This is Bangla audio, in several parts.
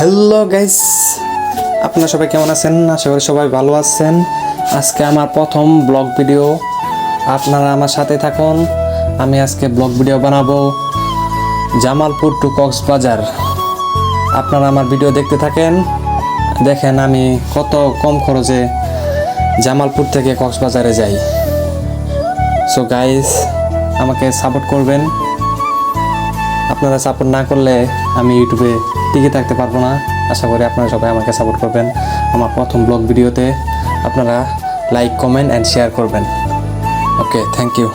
হ্যালো গাইস, আপনারা সবাই কেমন আছেন? আশা করি সবাই ভালো আছেন। আজকে আমার প্রথম ব্লগ ভিডিও, আপনারা আমার সাথে থাকুন। আমি আজকে ব্লগ ভিডিও বানাবো জামালপুর টু কক্সবাজার। আপনারা আমার ভিডিও দেখতে থাকেন, দেখেন আমি কত কম খরচে জামালপুর থেকে কক্সবাজারে যাই। সো গাইস, আমাকে সাপোর্ট করবেন। আপনারা সাপোর্ট না করলে আমি ইউটিউবে টিকে থাকতে পারবো না। আশা করি আপনারা সবাই আমাকে সাপোর্ট করবেন। আমার প্রথম ব্লগ ভিডিওতে আপনারা লাইক, কমেন্ট অ্যান্ড শেয়ার করবেন। ওকে, থ্যাংক ইউ।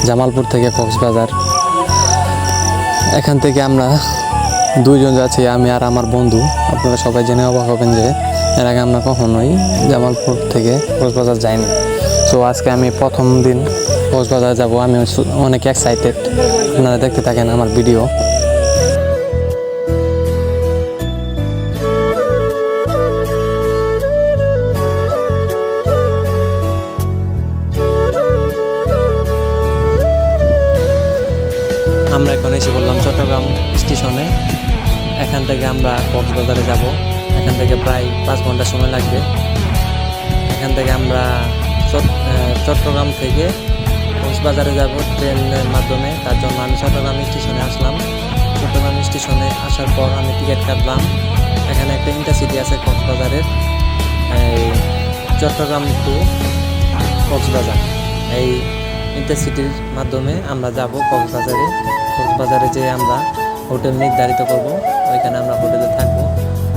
জামালপুর থেকে কক্সবাজার, এখান থেকে আমরা দুইজন যাচ্ছি, আমি আর আমার বন্ধু। আপনারা সবাই জেনে অবাক হবেন যে এর আগে আমরা কখনোই জামালপুর থেকে কক্সবাজার যাইনি। সো আজকে আমি প্রথম দিন কক্সবাজার যাব। আমি অনেক এক্সাইটেড। আপনারা দেখতে থাকেন আমার ভিডিও। আমরা এখন এসে বললাম চট্টগ্রাম স্টেশনে। এখান থেকে আমরা কক্সবাজারে যাব। এখান থেকে প্রায় 5 ঘন্টা সময় লাগবে। এখান থেকে আমরা চট্টগ্রাম থেকে কক্সবাজারে যাব ট্রেনের মাধ্যমে। তার জন্য আমি চট্টগ্রাম স্টেশনে আসলাম। চট্টগ্রাম স্টেশনে আসার পর আমি টিকিট কাটলাম। এখানে একটা ইন্টারসিটি আছে কক্সবাজারের, চট্টগ্রাম টু কক্সবাজার। এই ইন্টারসিটির মাধ্যমে আমরা যাব কক্সবাজারে। কক্সবাজারে যেয়ে আমরা হোটেল নির্ধারিত করব, ওইখানে আমরা হোটেলে থাকবো।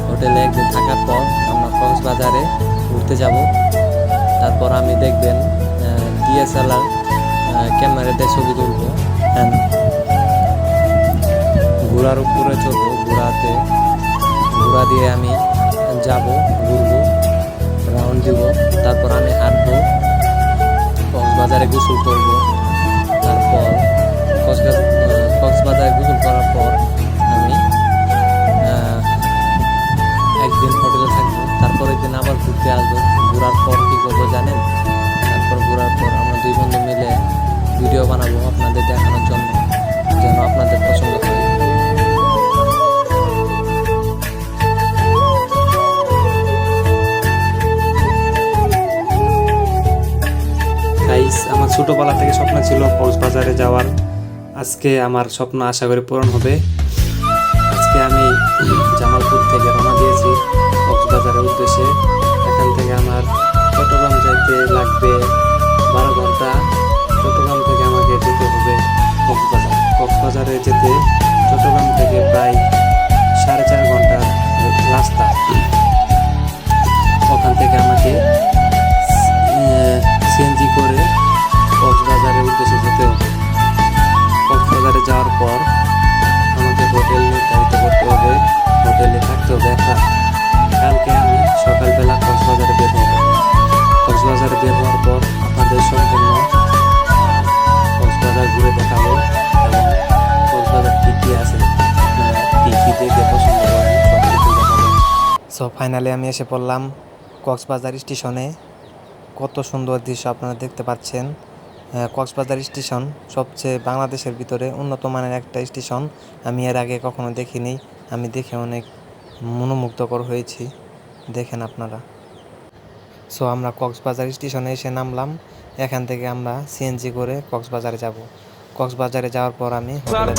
হোটেলে একদিন থাকার পর আমরা কক্সবাজারে ঘুরতে যাব। তারপর আমি দেখবেন ডিএসএলআর ক্যামেরাতে ছবি তুলব, ঘোড়ার উপরে চড়বো। ঘোড়া দিয়ে আমি যাব, ঘুরবো, রাউন্ড দিব। তারপর আমি হাঁটবো, কক্সবাজারে গোসল করবো। তারপর কক্সবাজারে গোসল করার পর আমি একদিন হোটেলে থাকবো। তারপরের দিন আবার ঘুরতে আসবো। ঘোরার পর কী করবো জানেন? তারপর ঘোরার পর আমরা 2 বন্ধু মিলে ভিডিও বানাবো আপনাদের দেখানোর জন্য, যেন আপনাদের পছন্দ হয়। আমার ছোটোবেলা থেকে স্বপ্ন ছিল কক্সবাজারে যাওয়ার। আজকে আমার স্বপ্ন আশা করি পূরণ হবে। আজকে আমি জামালপুর থেকে রওনা দিয়েছি কক্সবাজারের উদ্দেশ্যে। এখান থেকে আমার চট্টগ্রাম যাইতে লাগবে 12 ঘন্টা। চট্টগ্রাম থেকে আমাকে যেতে হবে কক্সবাজারে যেতে চট্টগ্রাম থেকে প্রায় 4.5 ঘন্টার রাস্তা। ওখান থেকে আমাকে সিএনজি করে কক্সবাজারের উদ্দেশ্যে যেতে হবে। কক্সবাজারে যাওয়ার পর আমাকে হোটেল নির্ধারিত করতে হবে, হোটেলে থাকতে হবে এক রাত। কালকে আমি সকালবেলা কক্সবাজারে বের হব। কক্সবাজারে বের হওয়ার পর আপনাদের সম্পূর্ণ কক্সবাজার ঘুরে দেখাবো এবং কক্সবাজার কী কী আছে, কী কী দেখে পছন্দ করেন সব কিছু দেখাবো। সো ফাইনালি আমি এসে পড়লাম কক্সবাজার স্টেশনে। কত সুন্দর দৃশ্য আপনারা দেখতে পাচ্ছেন। কক্সবাজার স্টেশন সবচেয়ে বাংলাদেশের ভিতরে উন্নত মানের একটা স্টেশন। আমি এর আগে কখনো দেখিনি। আমি দেখে অনেক মনোমুগ্ধকর হয়েছি, দেখেন আপনারা। সো আমরা কক্সবাজার স্টেশনে এসে নামলাম। এখান থেকে আমরা সিএনজি করে কক্সবাজারে যাব। কক্সবাজারে যাওয়ার পর আমি হোটেলে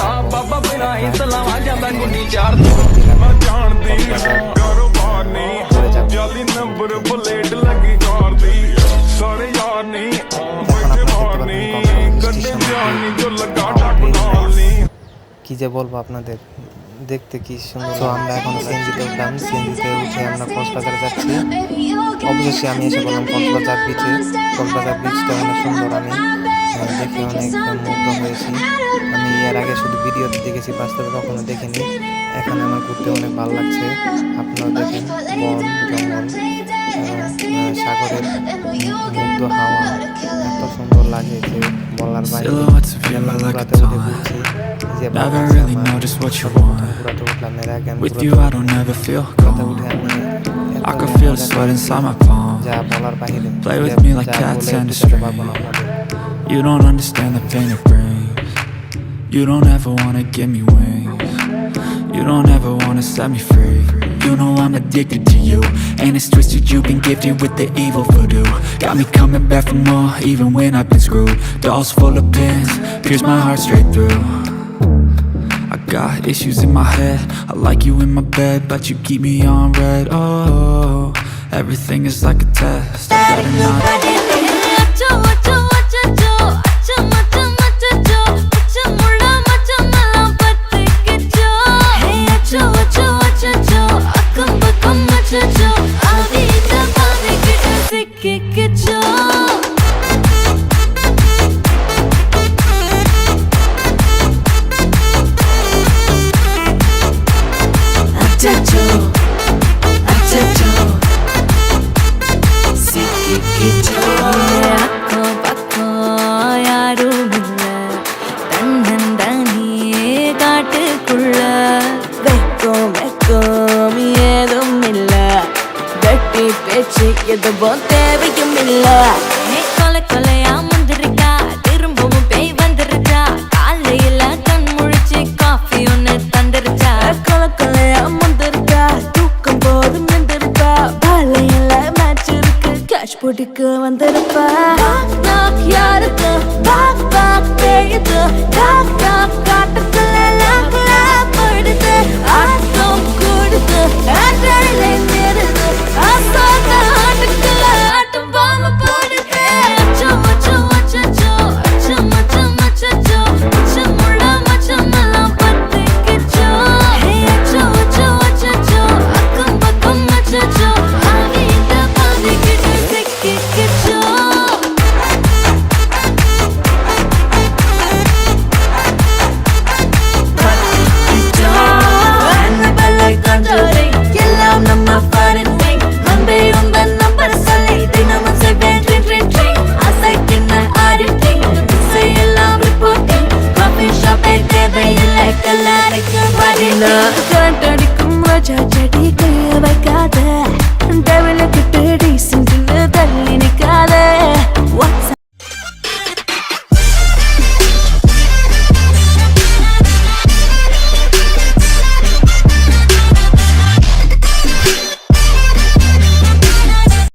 কি যে বলবো আপনাদের, দেখতে কি সুন্দর। তো আমরা এখন সিএনজিতে উঠলাম। সিএনজিতে উঠে আমরা কক্সবাজারে যাচ্ছি। অবশেষে আমি এসে বললাম কক্সবাজার বিচে। কক্সবাজার বিচটা অনেক সুন্দর। আমি দেখে অনেক মুগ্ধ হয়েছি। আমি এর আগে শুধু ভিডিওতে দেখেছি, বাস্তবে কখনো দেখিনি। এখানে আমার ঘুরতে অনেক ভালো লাগছে। আপনারা দেখেন বন জঙ্গল, সাগরের মুগ্ধ হাওয়া এত সুন্দর লাগে যে বলার বাইরে। ঘোরাতে উঠে ঘুরছি, যে ঘোরাতে উঠলাম। এর আগে আমি ঘোরাতে উঠে আমি I can feel the sweat inside my palm. যা বলার বাইরে, Play with me like cats and a string. You don't understand the pain it brings. You don't ever wanna give me wings. You don't ever wanna set me free. You know I'm addicted to you, and it's twisted, you've been gifted with the evil voodoo. Got me coming back for more, even when I've been screwed. Dolls full of pins, pierce my heart straight through. I got issues in my head, I like you in my bed, but you keep me on red. Oh, everything is like a test, I better not. எதுவும் தேவையும் இல்ல. கொலை கொலையா முந்திருக்கா, திரும்பவும் பேய் வந்திருக்கா, காலையில கண் முழிச்சு காஃபி ஒன்னு தந்திருச்சா. கொலை கொலையா முந்திருக்கா, தூக்கம் போதும் நின்றுருக்கா, காலையில மேட்ச் இருக்கு, கேஷ் போட்டுக்க